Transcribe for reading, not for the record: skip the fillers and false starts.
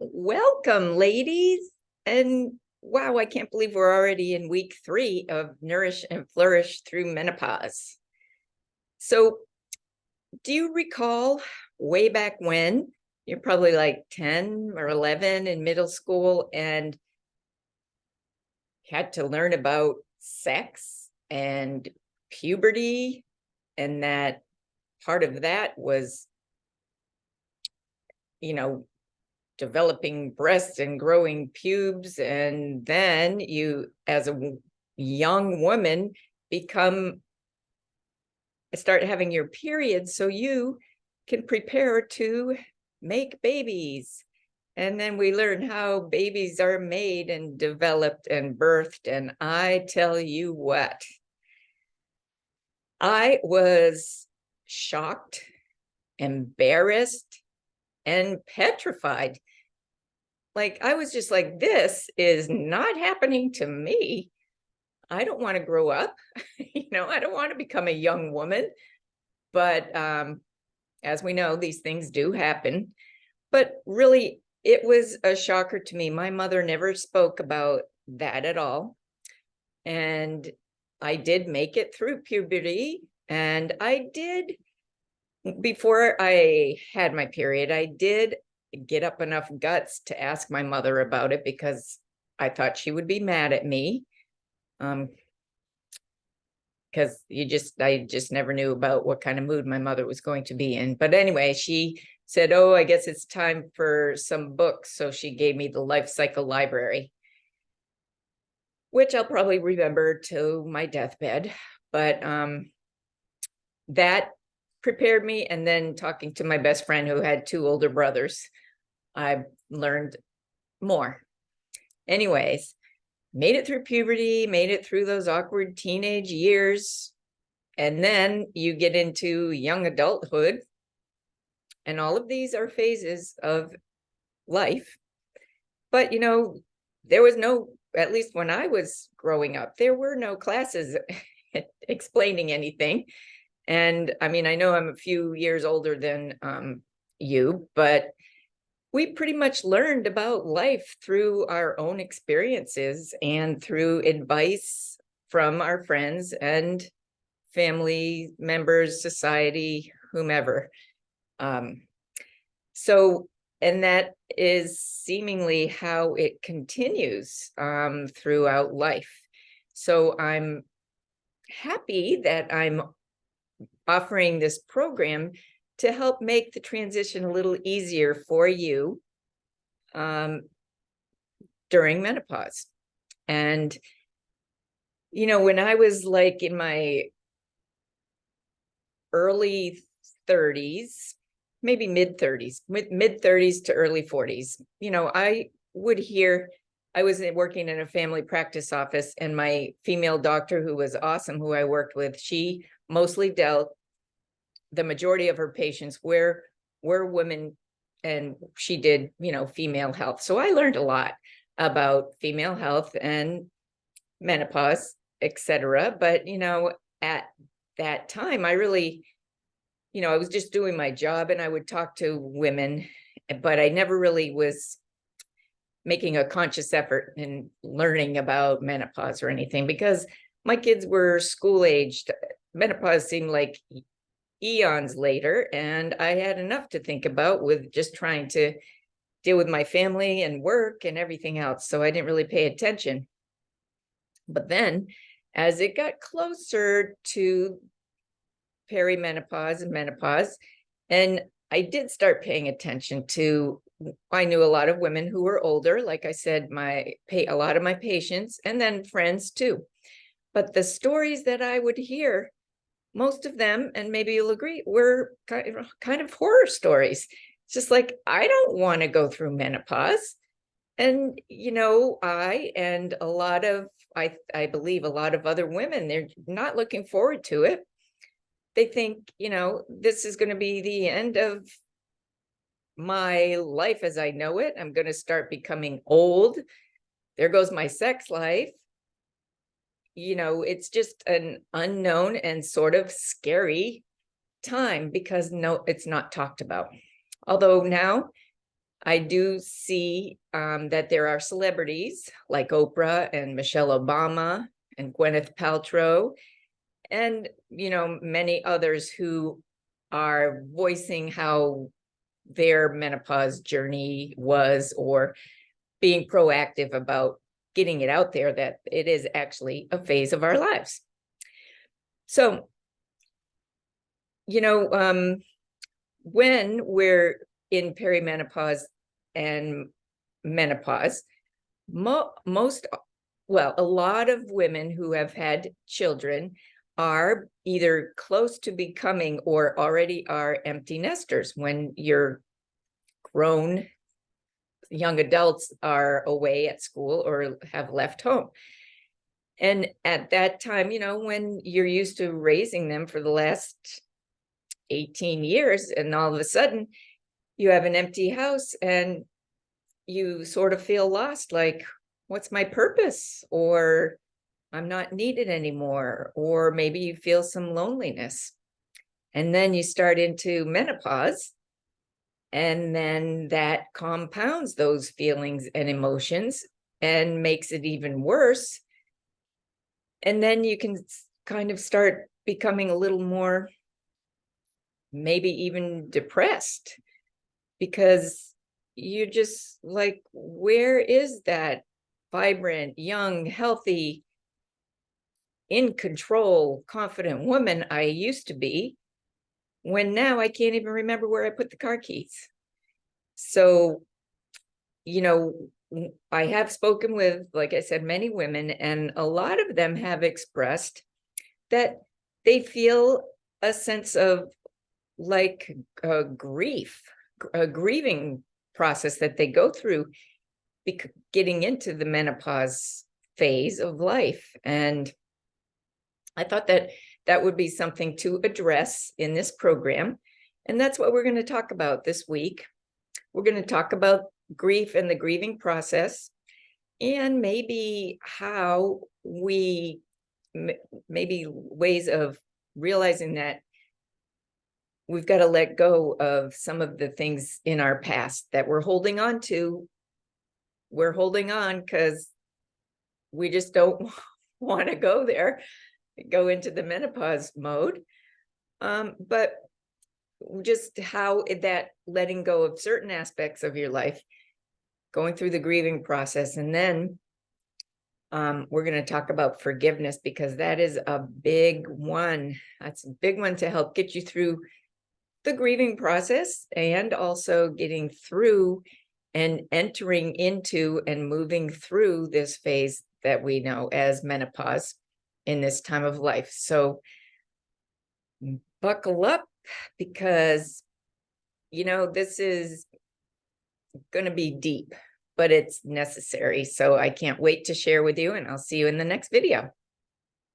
Welcome, ladies. And wow, I can't believe we're already in week 3 of Nourish and Flourish through Menopause. So, do you recall way back when you're probably like 10 or 11 in middle school and had to learn about sex and puberty, and that part of that was, you know, developing breasts and growing pubes, and then you as a young woman start having your period so you can prepare to make babies. And then we learn how babies are made and developed and birthed, and I tell you what, I was shocked, embarrassed, and petrified. Like, I was just like, this is not happening to me. I don't want to grow up. I don't want to become a young woman. But as we know, these things do happen. But really, it was a shocker to me. My mother never spoke about that at all. And I did make it through puberty. And before I had my period, I did get up enough guts to ask my mother about it because I thought she would be mad at me. Because I just never knew about what kind of mood my mother was going to be in. But anyway, she said, "Oh, I guess it's time for some books." So she gave me the Life Cycle Library, which I'll probably remember to my deathbed. But that prepared me. And then talking to my best friend who had 2 older brothers, I learned more. Anyways, made it through puberty, made it through those awkward teenage years. And then you get into young adulthood. And all of these are phases of life. But, there was at least when I was growing up, there were no classes explaining anything. And I mean, I know I'm a few years older than you, but we pretty much learned about life through our own experiences and through advice from our friends and family members, society, whomever. And that is seemingly how it continues throughout life. So I'm happy that I'm offering this program to help make the transition a little easier for you during menopause. And, when I was like in my early 30s, maybe mid 30s to early 40s, I was working in a family practice office, and my female doctor, who was awesome, who I worked with, she mostly dealt, the majority of her patients were women, and she did, female health. So I learned a lot about female health and menopause, etc. But, at that time, I really, I was just doing my job, and I would talk to women, but I never really was making a conscious effort in learning about menopause or anything, because my kids were school aged. Menopause seemed like eons later, and I had enough to think about with just trying to deal with my family and work and everything else. So I didn't really pay attention. But then as it got closer to perimenopause and menopause, and I did start paying attention to, I knew a lot of women who were older, like I said, a lot of my patients, and then friends too. But the stories that I would hear, most of them, and maybe you'll agree, were kind of horror stories. It's just like, I don't want to go through menopause. And, I and a lot of, I believe a lot of other women, they're not looking forward to it. They think, this is going to be the end of my life as I know it. I'm going to start becoming old. There goes my sex life. It's just an unknown and sort of scary time because it's not talked about. Although now I do see that there are celebrities like Oprah and Michelle Obama and Gwyneth Paltrow, and many others who are voicing how their menopause journey was, or being proactive about getting it out there that it is actually a phase of our lives. So, when we're in perimenopause and menopause, a lot of women who have had children are either close to becoming or already are empty nesters. When your grown young adults are away at school or have left home. And at that time, when you're used to raising them for the last 18 years, and all of a sudden you have an empty house and you sort of feel lost, like, what's my purpose? Or I'm not needed anymore. Or maybe you feel some loneliness. And then you start into menopause, and then that compounds those feelings and emotions and makes it even worse. And then you can kind of start becoming a little more, maybe even depressed, because you're just like, where is that vibrant, young, healthy, in control, confident woman I used to be, when now I can't even remember where I put the car keys? So, I have spoken with, like I said, many women, and a lot of them have expressed that they feel a sense of like grief, a grieving process that they go through getting into the menopause phase of life. And I thought that that would be something to address in this program. And that's what we're going to talk about this week. We're going to talk about grief and the grieving process, and maybe how we, maybe ways of realizing that we've got to let go of some of the things in our past that we're holding on to. We're holding on because we just don't want to go there, go into the menopause mode. But just how that letting go of certain aspects of your life, going through the grieving process. And then we're going to talk about forgiveness, because that is a big one. That's a big one to help get you through the grieving process, and also getting through and entering into and moving through this phase that we know as menopause in this time of life. So buckle up, because this is going to be deep, but it's necessary. So I can't wait to share with you, and I'll see you in the next video.